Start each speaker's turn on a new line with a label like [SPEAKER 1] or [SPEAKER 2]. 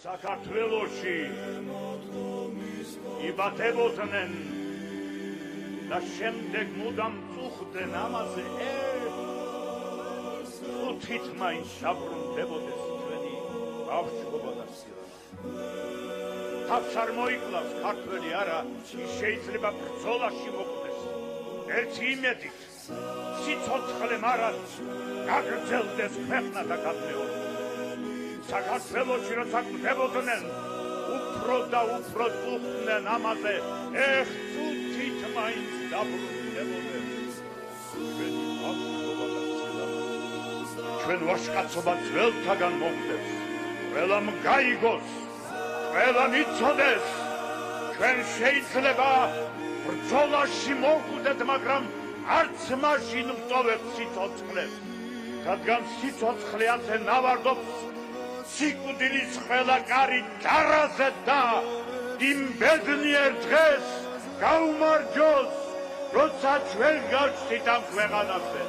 [SPEAKER 1] საქართველოში იბადებოდნენ და შემდეგ მუდამ წუხდნენ ამაზე უთით მაინც დაბრუნდებოდეს ჩვენი ბავშვობა და სილამა. თავს არ მოიკლავს ქართველი არა, ის შეიძლება ბრძოლაში მოკვდეს. ერთი იმედით სიცოცხლე მარად გაგრძელდეს ქვეყნა და გაძლიერდეს. საქართველოში როცა კვდებოდნენ, უფრო და უფრო წუხდნენ ამაზე, უთით მაინც დაბრუნდებოდეს ჩვენი ბავშვობა და სილამა. ჩვენ ვაჟკაცობა ძველთაგან მოგვდეს, ყველამ გაიგოს, ყველამ იცოდეს, ჩვენ შეიძლება ბრძოლაში მოხვდეთ, მაგრამ არც მაშინ ვტოვებთ სიცოცხლეს, რადგან სიცოცხლე ასე ნავარდობს სიკვდილის ყველა კარი ჯარაზე და იმ ბედნიერ დღეს გაუმარჯოს, როცა ჩვენ გავჩით ამ ქვეყანაზე.